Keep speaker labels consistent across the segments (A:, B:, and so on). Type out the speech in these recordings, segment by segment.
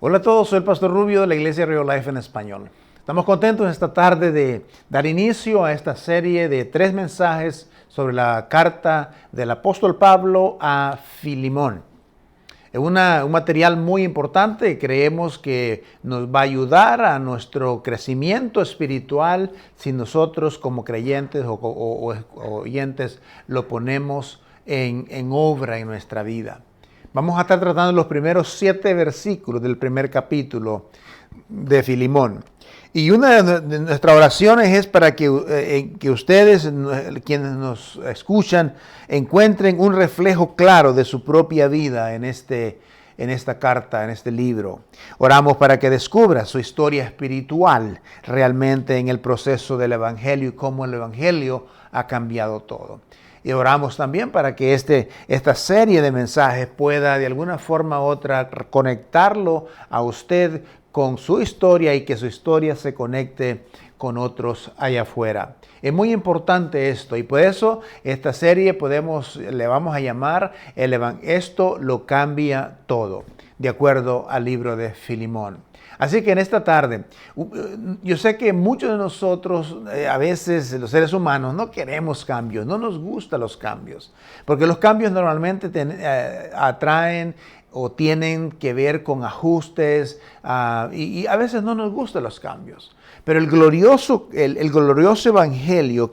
A: Hola a todos, soy el Pastor Rubio de la Iglesia Real Life en español. Estamos contentos esta tarde de dar inicio a esta serie de 3 mensajes sobre la carta del apóstol Pablo a Filemón. Es un material muy importante y creemos que nos va a ayudar a nuestro crecimiento espiritual si nosotros como creyentes o oyentes lo ponemos en obra en nuestra vida. Vamos a estar tratando los primeros 7 versículos del primer capítulo de Filemón. Y una de nuestras oraciones es para que ustedes, quienes nos escuchan, encuentren un reflejo claro de su propia vida en esta carta, en este libro. Oramos para que descubra su historia espiritual realmente en el proceso del Evangelio y cómo el Evangelio ha cambiado todo. Y oramos también para que esta serie de mensajes pueda de alguna forma u otra conectarlo a usted con su historia y que su historia se conecte con otros allá afuera. Es muy importante esto y por eso esta serie le vamos a llamar Esto lo cambia todo, de acuerdo al libro de Filemón. Así que en esta tarde, yo sé que muchos de nosotros, a veces los seres humanos, no queremos cambios, no nos gustan los cambios, porque los cambios normalmente atraen o tienen que ver con ajustes y a veces no nos gustan los cambios. Pero el glorioso evangelio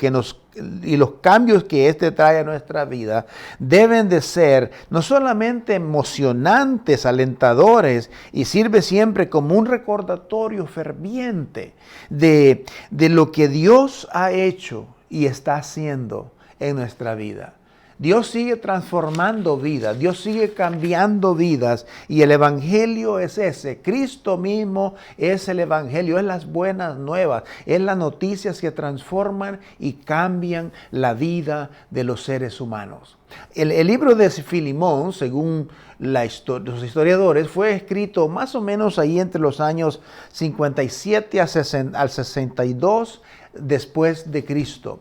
A: y los cambios que trae a nuestra vida deben de ser no solamente emocionantes, alentadores, y sirve siempre como un recordatorio ferviente de lo que Dios ha hecho y está haciendo en nuestra vida. Dios sigue transformando vidas, Dios sigue cambiando vidas y el Evangelio es ese. Cristo mismo es el Evangelio, es las buenas nuevas, es las noticias que transforman y cambian la vida de los seres humanos. El libro de Filemón, según los historiadores, fue escrito más o menos ahí entre los años 57 al 62 después de Cristo.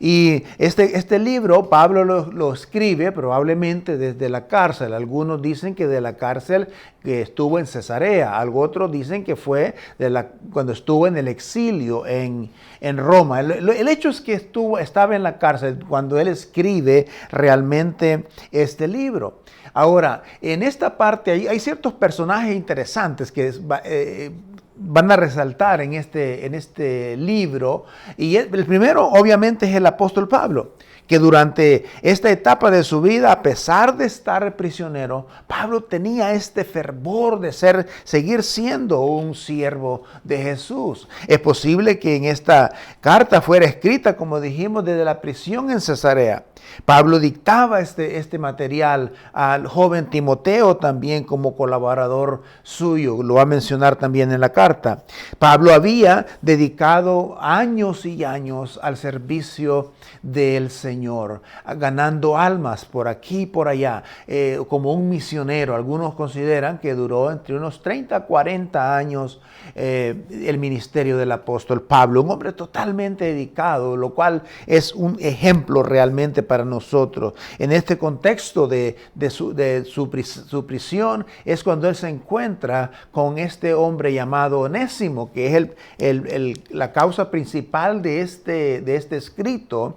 A: Y este libro Pablo lo escribe probablemente desde la cárcel. Algunos dicen que de la cárcel que estuvo en Cesarea. Otros dicen que fue cuando estuvo en el exilio en Roma. El hecho es que estaba en la cárcel cuando él escribe realmente este libro. Ahora, en esta parte hay ciertos personajes interesantes que van a resaltar en este libro. Y el primero obviamente es el apóstol Pablo, que durante esta etapa de su vida, a pesar de estar prisionero, Pablo tenía este fervor de seguir siendo un siervo de Jesús. Es posible que en esta carta fuera escrita, como dijimos, desde la prisión en Cesarea. Pablo dictaba este material al joven Timoteo también como colaborador suyo. Lo va a mencionar también en la carta. Pablo había dedicado años y años al servicio del Señor, ganando almas por aquí y por allá, como un misionero. Algunos consideran que duró entre unos 30 a 40 años el ministerio del apóstol Pablo, un hombre totalmente dedicado, lo cual es un ejemplo realmente para nosotros. En este contexto de su prisión es cuando él se encuentra con este hombre llamado Onésimo, que es la causa principal de este escrito.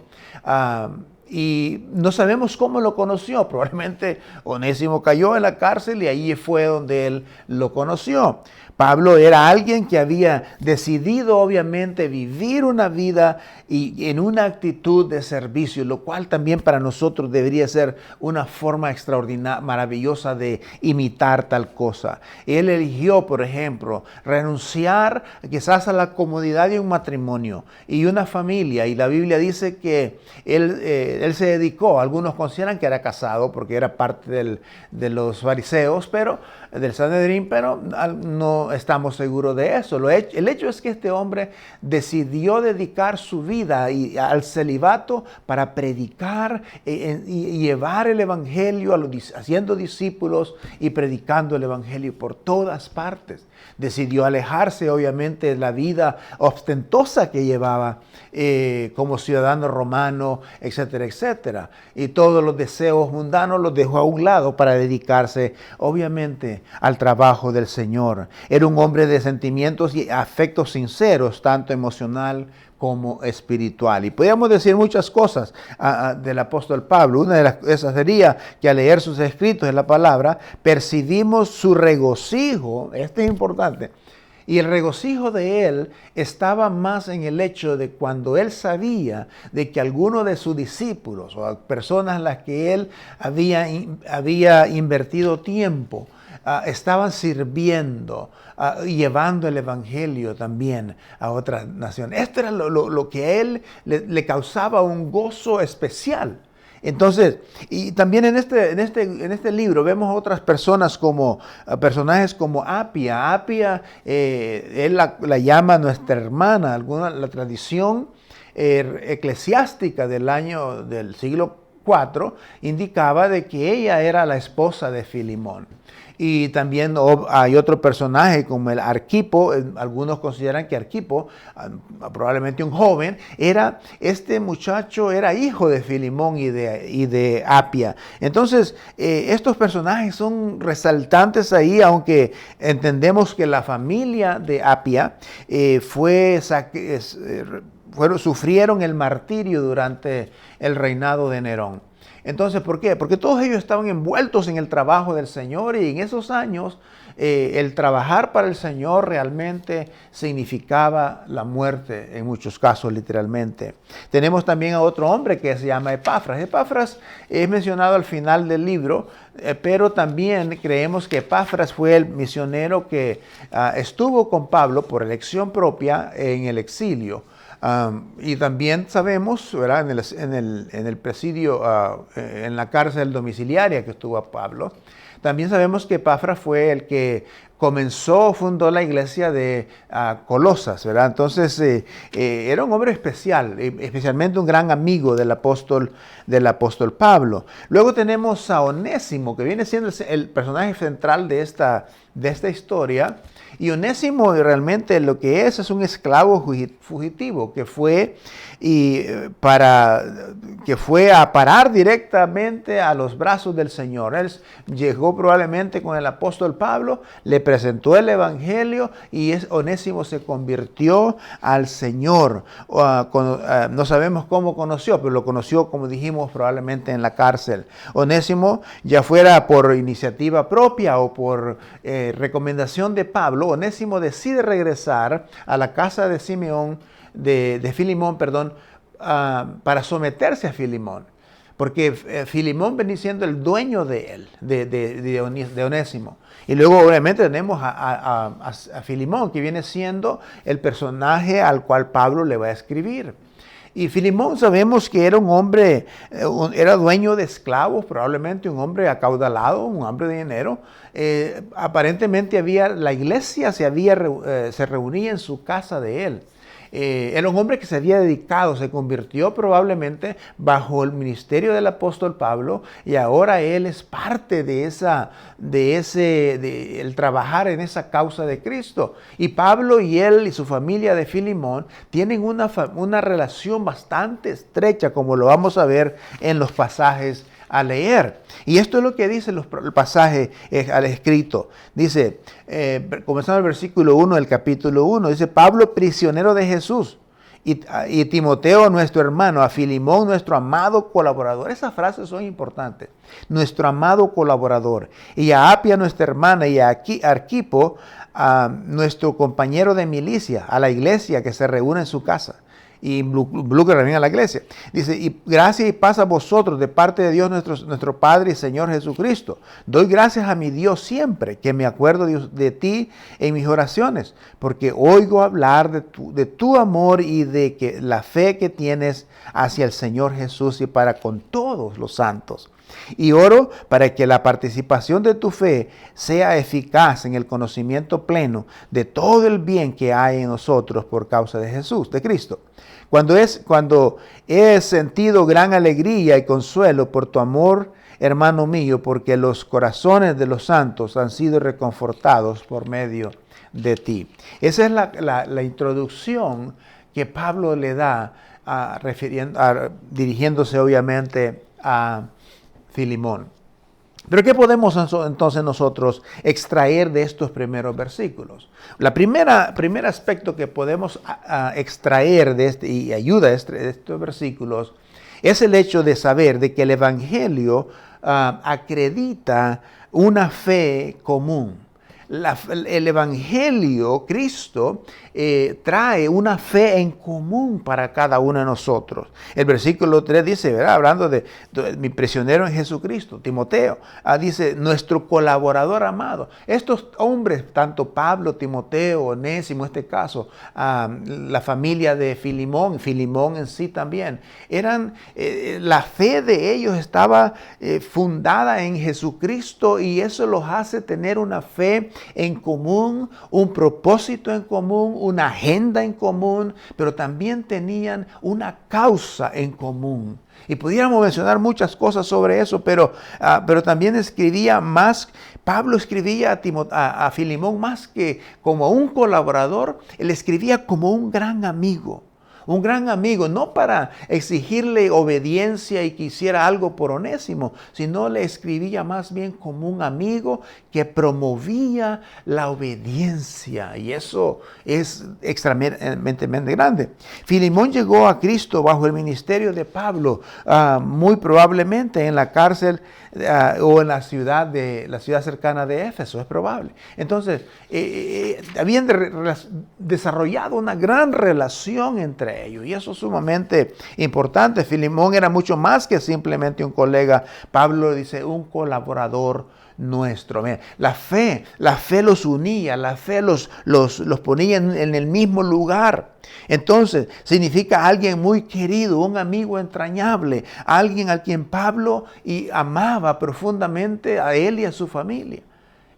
A: Y no sabemos cómo lo conoció. Probablemente Onésimo cayó en la cárcel y allí fue donde él lo conoció. Pablo era alguien que había decidido obviamente vivir una vida y en una actitud de servicio, lo cual también para nosotros debería ser una forma extraordinaria, maravillosa de imitar tal cosa. Él eligió, por ejemplo, renunciar quizás a la comodidad de un matrimonio y una familia, y la Biblia dice que él se dedicó, algunos consideran que era casado porque era parte de los fariseos, pero del Sanedrín, pero no estamos seguros de eso. El hecho es que este hombre decidió dedicar su vida al celibato para predicar y llevar el evangelio, haciendo discípulos y predicando el evangelio por todas partes. Decidió alejarse obviamente de la vida ostentosa que llevaba como ciudadano romano, etcétera, etcétera. Y todos los deseos mundanos los dejó a un lado para dedicarse, obviamente, al trabajo del Señor. Era un hombre de sentimientos y afectos sinceros, tanto emocional como espiritual. Y podríamos decir muchas cosas del apóstol Pablo. Una de esas sería que al leer sus escritos en la palabra, percibimos su regocijo. Este es importante. Y el regocijo de él estaba más en el hecho de cuando él sabía de que algunos de sus discípulos o personas en las que él había invertido tiempo, estaban sirviendo, llevando el evangelio también a otras naciones. Esto era lo que a él le causaba un gozo especial. Entonces, y también en este libro vemos otras personas personajes como Apia. Apia, él la llama nuestra hermana. La tradición eclesiástica del siglo IV indicaba de que ella era la esposa de Filimón. Y también hay otro personaje como el Arquipo. Algunos consideran que Arquipo, probablemente un joven, este muchacho era hijo de Filimón y de Apia. Entonces, estos personajes son resaltantes ahí, aunque entendemos que la familia de Apia sufrieron el martirio durante el reinado de Nerón. Entonces, ¿por qué? Porque todos ellos estaban envueltos en el trabajo del Señor, y en esos años el trabajar para el Señor realmente significaba la muerte, en muchos casos literalmente. Tenemos también a otro hombre que se llama Epafras. Epafras es mencionado al final del libro, pero también creemos que Epafras fue el misionero que estuvo con Pablo por elección propia en el exilio. Y también sabemos, ¿verdad?, en el presidio, en la cárcel domiciliaria que estuvo Pablo, también sabemos que Epafras fue el que fundó la iglesia de Colosas, ¿verdad? Entonces era un hombre especial, especialmente un gran amigo del apóstol Pablo. Luego tenemos a Onésimo, que viene siendo el personaje central de esta historia. Y Onésimo realmente lo que es un esclavo fugitivo que fue a parar directamente a los brazos del Señor. Él llegó probablemente con el apóstol Pablo, le presentó el evangelio y Onésimo se convirtió al Señor. No sabemos cómo conoció, pero lo conoció, como dijimos, probablemente en la cárcel. Onésimo, ya fuera por iniciativa propia o por recomendación de Pablo, Onésimo decide regresar a la casa de Filimón, para someterse a Filimón. Porque Filimón venía siendo el dueño de él, de Onésimo. Y luego obviamente tenemos a Filimón, que viene siendo el personaje al cual Pablo le va a escribir. Y Filimón sabemos que era un hombre, era dueño de esclavos, probablemente un hombre acaudalado, un hombre de dinero. Aparentemente la iglesia se reunía en su casa de él. Era un hombre que se había dedicado, se convirtió probablemente bajo el ministerio del apóstol Pablo, y ahora él es parte el trabajar en esa causa de Cristo. Y Pablo y él y su familia de Filimón tienen una relación bastante estrecha, como lo vamos a ver en los pasajes a leer. Y esto es lo que dice el pasaje al escrito. Dice, comenzando el versículo 1 del capítulo 1, dice: Pablo, prisionero de Jesús, y Timoteo, nuestro hermano, a Filimón, nuestro amado colaborador. Esas frases son importantes. Nuestro amado colaborador. Y a Apia, nuestra hermana, y a Arquipo, nuestro compañero de milicia, a la iglesia que se reúne en su casa. Y involucra también a la iglesia. Dice: y gracia y paz a vosotros de parte de Dios nuestro Padre y Señor Jesucristo. Doy gracias a mi Dios siempre que me acuerdo de ti en mis oraciones, porque oigo hablar de tu amor y de que la fe que tienes hacia el Señor Jesús y para con todos los santos. Y oro para que la participación de tu fe sea eficaz en el conocimiento pleno de todo el bien que hay en nosotros por causa de Jesús, de Cristo. Cuando he sentido gran alegría y consuelo por tu amor, hermano mío, porque los corazones de los santos han sido reconfortados por medio de ti. Esa es la introducción que Pablo le da dirigiéndose obviamente a Filemón. Pero ¿qué podemos entonces nosotros extraer de estos primeros versículos? Primer aspecto que podemos extraer de y ayuda de estos versículos es el hecho de saber de que el Evangelio acredita una fe común. El Evangelio, Cristo, trae una fe en común para cada uno de nosotros. El versículo 3 dice, ¿verdad? Hablando de mi prisionero en Jesucristo, Timoteo, dice, nuestro colaborador amado. Estos hombres, tanto Pablo, Timoteo, Onésimo, en este caso, la familia de Filemón en sí también, la fe de ellos estaba fundada en Jesucristo, y eso los hace tener una fe en común, un propósito en común, una agenda en común, pero también tenían una causa en común. Y pudiéramos mencionar muchas cosas sobre eso, pero también Pablo escribía a Filemón más que como un colaborador, él escribía como un gran amigo. Un gran amigo, no para exigirle obediencia y que hiciera algo por Onésimo, sino le escribía más bien como un amigo que promovía la obediencia. Y eso es extremadamente grande. Filemón llegó a Cristo bajo el ministerio de Pablo, muy probablemente en la cárcel o en la ciudad cercana de Éfeso, es probable. Entonces, habían desarrollado una gran relación entre ellos, y eso es sumamente importante. Filemón era mucho más que simplemente un colega. Pablo dice, un colaborador nuestro. La fe los unía, la fe los ponía en el mismo lugar. Entonces, significa alguien muy querido, un amigo entrañable, alguien a quien Pablo amaba profundamente, a él y a su familia.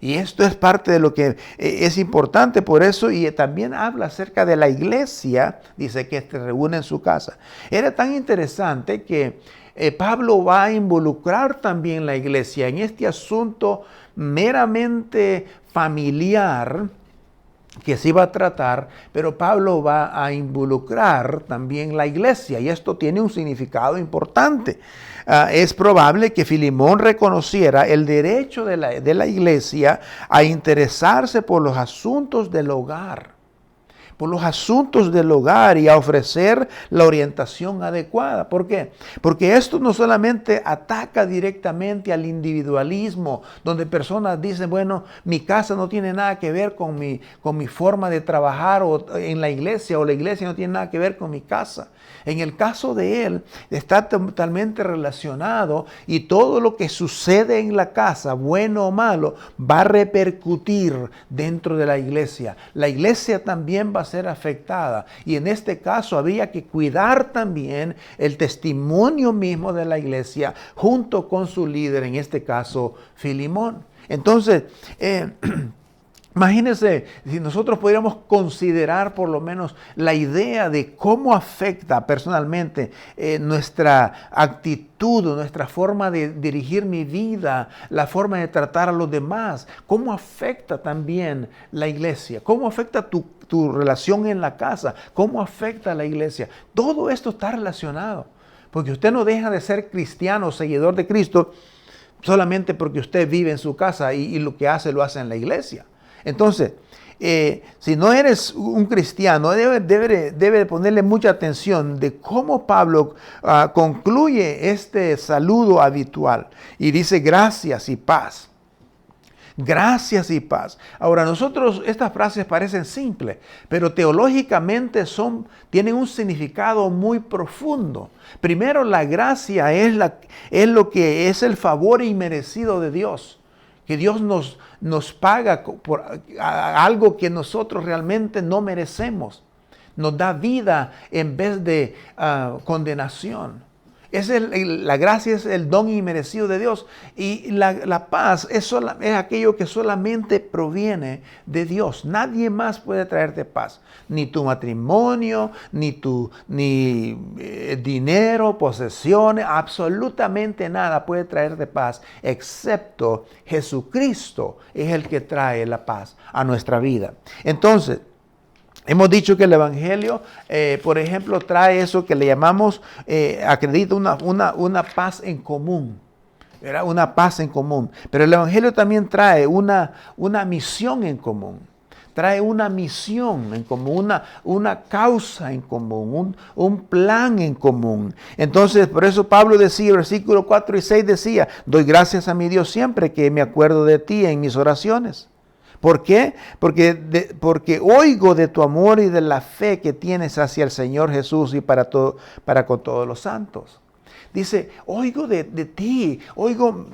A: Y esto es parte de lo que es importante por eso, y también habla acerca de la iglesia, dice que se reúne en su casa. Era tan interesante que Pablo va a involucrar también la iglesia en este asunto meramente familiar que se iba a tratar, pero Pablo va a involucrar también la iglesia, y esto tiene un significado importante. Es probable que Filemón reconociera el derecho de la iglesia a interesarse por los asuntos del hogar. Y a ofrecer la orientación adecuada. ¿Por qué? Porque esto no solamente ataca directamente al individualismo, donde personas dicen, bueno, mi casa no tiene nada que ver con mi forma de trabajar en la iglesia, o la iglesia no tiene nada que ver con mi casa. En el caso de él, está totalmente relacionado, y todo lo que sucede en la casa, bueno o malo, va a repercutir dentro de la iglesia. La iglesia también va a ser afectada, y en este caso había que cuidar también el testimonio mismo de la iglesia junto con su líder, en este caso Filemón. Entonces, imagínense si nosotros pudiéramos considerar por lo menos la idea de cómo afecta personalmente nuestra actitud, nuestra forma de dirigir mi vida, la forma de tratar a los demás, cómo afecta también la iglesia, cómo afecta tu relación en la casa, cómo afecta a la iglesia. Todo esto está relacionado, porque usted no deja de ser cristiano, seguidor de Cristo, solamente porque usted vive en su casa y lo que hace lo hace en la iglesia. Entonces, si no eres un cristiano, debe ponerle mucha atención de cómo Pablo concluye este saludo habitual y dice gracias y paz. Gracias y paz. Ahora, estas frases parecen simples, pero teológicamente tienen un significado muy profundo. Primero, la gracia es lo que es el favor inmerecido de Dios, que Dios nos paga por algo que nosotros realmente no merecemos. Nos da vida en vez de condenación. La gracia es el don inmerecido de Dios, y la paz es aquello que solamente proviene de Dios. Nadie más puede traerte paz, ni tu matrimonio, ni dinero, posesiones, absolutamente nada puede traerte paz, excepto Jesucristo es el que trae la paz a nuestra vida. Entonces, Hemos dicho que el Evangelio, por ejemplo, trae eso que le llamamos, acredita una paz en común. Era una paz en común. Pero el Evangelio también trae una misión en común. Trae una misión en común, una causa en común, un plan en común. Entonces, por eso Pablo decía, versículos 4 y 6 decía, doy gracias a mi Dios siempre que me acuerdo de ti en mis oraciones. ¿Por qué? Porque oigo de tu amor y de la fe que tienes hacia el Señor Jesús y para con todos los santos. Dice, oigo de ti, oigo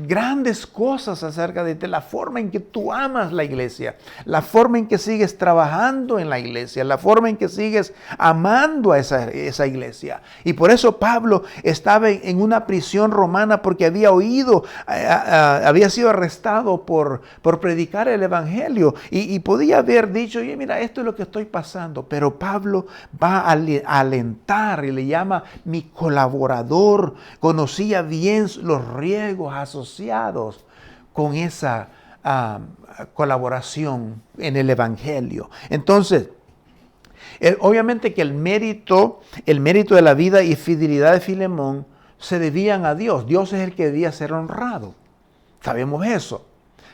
A: grandes cosas acerca de ti, la forma en que tú amas la iglesia, la forma en que sigues trabajando en la iglesia, la forma en que sigues amando a esa iglesia. Y por eso Pablo estaba en una prisión romana porque había había sido arrestado por predicar el evangelio y podía haber dicho, oye, mira, esto es lo que estoy pasando. Pero Pablo va a alentar y le llama mi colaborador. Conocía bien los riesgos asociados con esa colaboración en el evangelio. Entonces, obviamente que el mérito de la vida y fidelidad de Filemón se debían a Dios. Dios es el que debía ser honrado. Sabemos eso.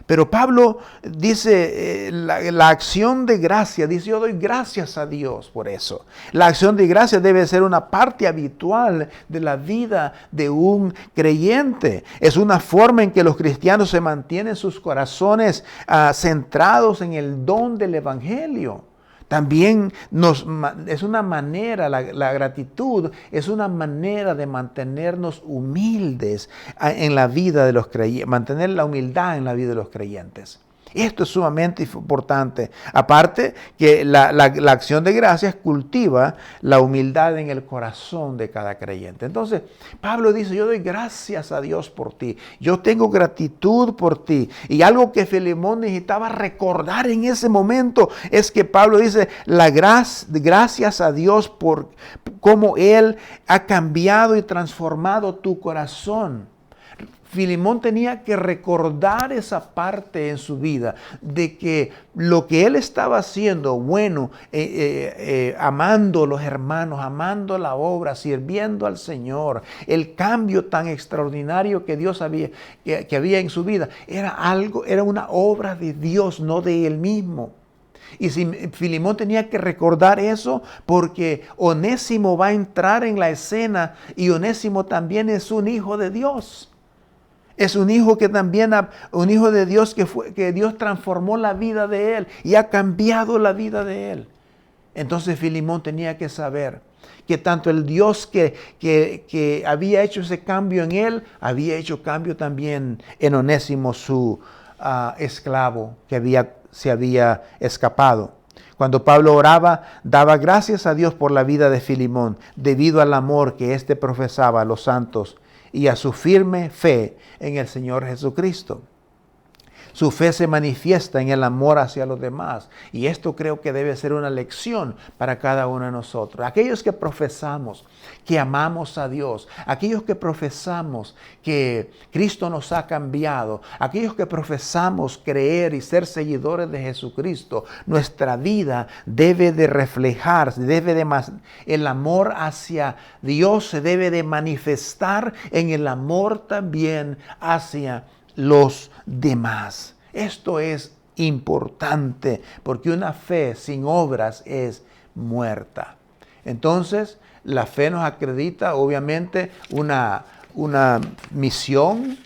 A: Pero Pablo dice, la acción de gracia, dice, yo doy gracias a Dios por eso. La acción de gracia debe ser una parte habitual de la vida de un creyente. Es una forma en que los cristianos se mantienen sus corazones centrados en el don del evangelio. También es una manera, la gratitud es una manera de mantenernos humildes en la vida de los creyentes, mantener la humildad en la vida de los creyentes. Esto es sumamente importante. Aparte que la acción de gracias cultiva la humildad en el corazón de cada creyente. Entonces, Pablo dice, yo doy gracias a Dios por ti. Yo tengo gratitud por ti. Y algo que Filemón necesitaba recordar en ese momento es que Pablo dice, gracias a Dios por cómo Él ha cambiado y transformado tu corazón. Filemón tenía que recordar esa parte en su vida de que lo que él estaba haciendo, bueno, amando a los hermanos, amando la obra, sirviendo al Señor, el cambio tan extraordinario que Dios que había en su vida, era una obra de Dios, no de él mismo. Y Filemón tenía que recordar eso porque Onésimo va a entrar en la escena y Onésimo también es un hijo de Dios. Es un hijo que también, un hijo de Dios que Dios transformó la vida de él y ha cambiado la vida de él. Entonces Filemón tenía que saber que tanto el Dios que había hecho ese cambio en él, había hecho cambio también en Onésimo, su esclavo que se había escapado. Cuando Pablo oraba, daba gracias a Dios por la vida de Filemón, debido al amor que éste profesaba a los santos y a su firme fe en el Señor Jesucristo. Su fe se manifiesta en el amor hacia los demás. Y esto creo que debe ser una lección para cada uno de nosotros. Aquellos que profesamos que amamos a Dios, aquellos que profesamos que Cristo nos ha cambiado, aquellos que profesamos creer y ser seguidores de Jesucristo, nuestra vida debe de reflejarse, el amor hacia Dios se debe de manifestar en el amor también hacia los demás. Esto es importante porque una fe sin obras es muerta. Entonces, la fe nos acredita obviamente una misión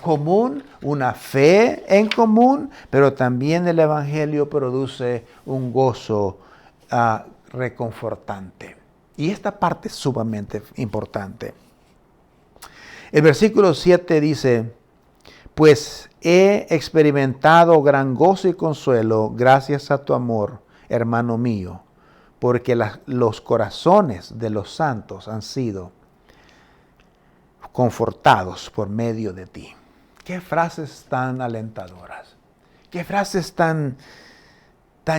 A: común, una fe en común, pero también el evangelio produce un gozo reconfortante. Y esta parte es sumamente importante. El versículo 7 dice, pues he experimentado gran gozo y consuelo gracias a tu amor, hermano mío, porque los corazones de los santos han sido confortados por medio de ti. Qué frases tan alentadoras, qué frases tan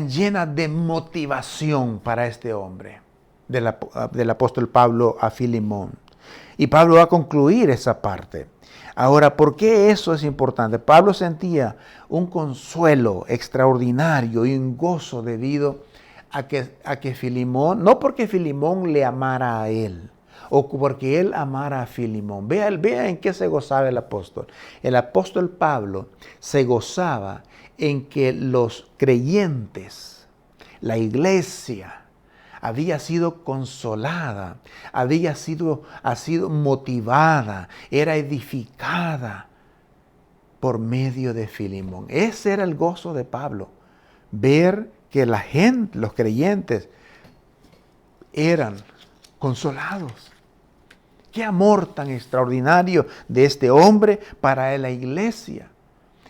A: llenas de motivación para este hombre, del apóstol Pablo a Filemón. Y Pablo va a concluir esa parte. Ahora, ¿por qué eso es importante? Pablo sentía un consuelo extraordinario y un gozo debido a que Filimón, no porque Filimón le amara a él, o porque él amara a Filimón. Vea en qué se gozaba el apóstol. El apóstol Pablo se gozaba en que los creyentes, la iglesia, había sido consolada, había sido motivada, era edificada por medio de Filimón. Ese era el gozo de Pablo, ver que la gente, los creyentes, eran consolados. Qué amor tan extraordinario de este hombre para la iglesia.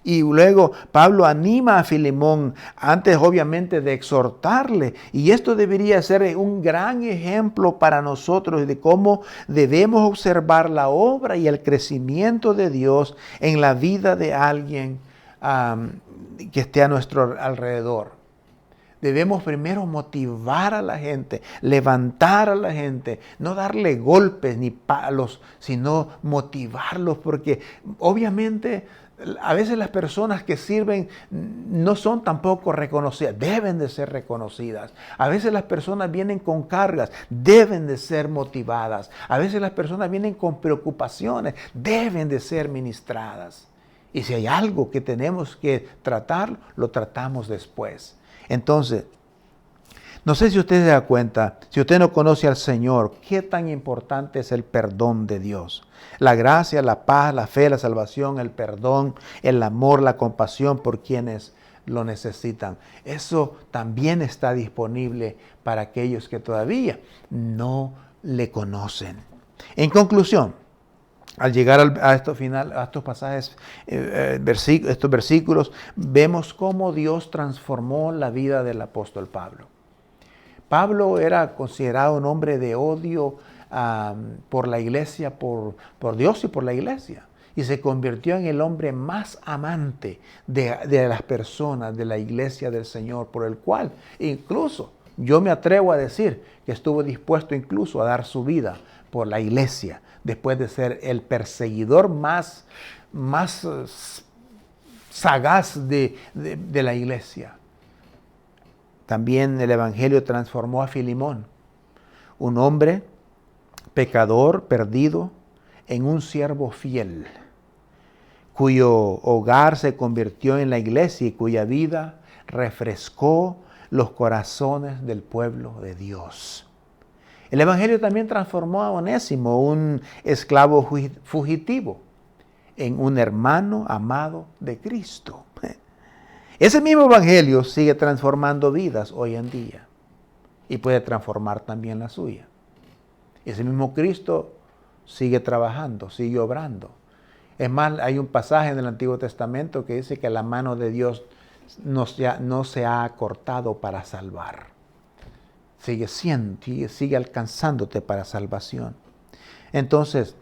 A: Y luego Pablo anima a Filemón antes obviamente de exhortarle. Y esto debería ser un gran ejemplo para nosotros de cómo debemos observar la obra y el crecimiento de Dios en la vida de alguien que esté a nuestro alrededor. Debemos primero motivar a la gente, levantar a la gente, no darle golpes ni palos, sino motivarlos, porque obviamente a veces las personas que sirven no son tampoco reconocidas, deben de ser reconocidas. A veces las personas vienen con cargas, deben de ser motivadas. A veces las personas vienen con preocupaciones, deben de ser ministradas. Y si hay algo que tenemos que tratar, lo tratamos después. Entonces, no sé si usted se da cuenta, si usted no conoce al Señor, qué tan importante es el perdón de Dios. La gracia, la paz, la fe, la salvación, el perdón, el amor, la compasión por quienes lo necesitan. Eso también está disponible para aquellos que todavía no le conocen. En conclusión, al llegar a estos pasajes, estos versículos, vemos cómo Dios transformó la vida del apóstol Pablo. Pablo era considerado un hombre de odio por la iglesia, por Dios y por la iglesia. Y se convirtió en el hombre más amante de las personas de la iglesia del Señor, por el cual incluso yo me atrevo a decir que estuvo dispuesto incluso a dar su vida por la iglesia, después de ser el perseguidor más sagaz de la iglesia. También el Evangelio transformó a Filimón, un hombre pecador, perdido, en un siervo fiel, cuyo hogar se convirtió en la iglesia y cuya vida refrescó los corazones del pueblo de Dios. El Evangelio también transformó a Onésimo, un esclavo fugitivo, en un hermano amado de Cristo. Ese mismo Evangelio sigue transformando vidas hoy en día y puede transformar también la suya. Ese mismo Cristo sigue trabajando, sigue obrando. Es más, hay un pasaje en el Antiguo Testamento que dice que la mano de Dios no se ha acortado para salvar. Sigue alcanzándote para salvación. Entonces,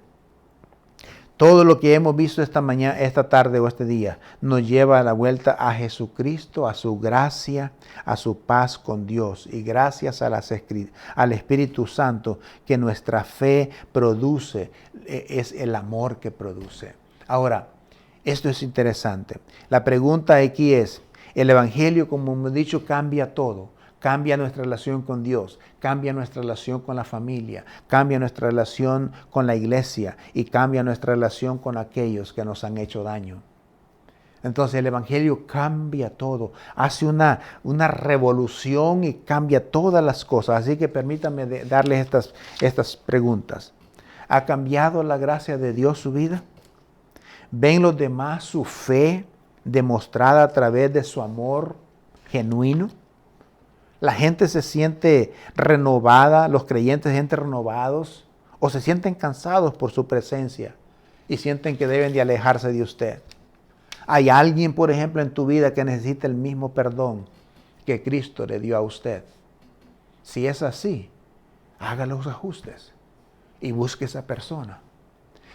A: todo lo que hemos visto esta mañana, esta tarde o este día, nos lleva a la vuelta a Jesucristo, a su gracia, a su paz con Dios. Y gracias al Espíritu Santo que nuestra fe produce, es el amor que produce. Ahora, esto es interesante. La pregunta aquí es, el Evangelio, como hemos dicho, cambia todo. Cambia nuestra relación con Dios, cambia nuestra relación con la familia, cambia nuestra relación con la iglesia y cambia nuestra relación con aquellos que nos han hecho daño. Entonces el Evangelio cambia todo, hace una revolución y cambia todas las cosas. Así que permítanme darles estas preguntas. ¿Ha cambiado la gracia de Dios su vida? ¿Ven los demás su fe demostrada a través de su amor genuino? La gente se siente renovada, los creyentes se sienten renovados o se sienten cansados por su presencia y sienten que deben de alejarse de usted. ¿Hay alguien, por ejemplo, en tu vida que necesita el mismo perdón que Cristo le dio a usted? Si es así, haga los ajustes y busque esa persona.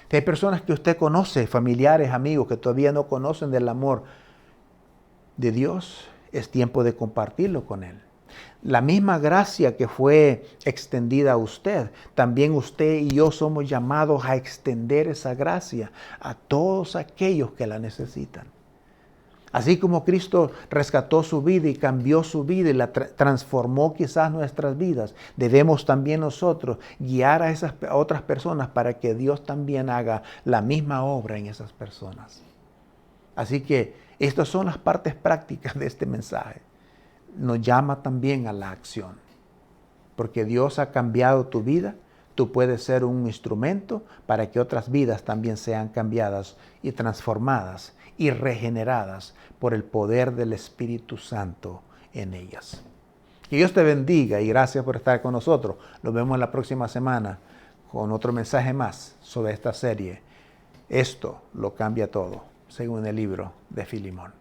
A: Si hay personas que usted conoce, familiares, amigos, que todavía no conocen del amor de Dios, es tiempo de compartirlo con Él. La misma gracia que fue extendida a usted, también usted y yo somos llamados a extender esa gracia a todos aquellos que la necesitan. Así como Cristo rescató su vida y cambió su vida y la transformó quizás nuestras vidas, debemos también nosotros guiar a esas otras personas para que Dios también haga la misma obra en esas personas. Así que estas son las partes prácticas de este mensaje. Nos llama también a la acción. Porque Dios ha cambiado tu vida, tú puedes ser un instrumento para que otras vidas también sean cambiadas y transformadas y regeneradas por el poder del Espíritu Santo en ellas. Que Dios te bendiga y gracias por estar con nosotros. Nos vemos la próxima semana con otro mensaje más sobre esta serie. Esto lo cambia todo, según el libro de Filemón.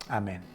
A: Amén.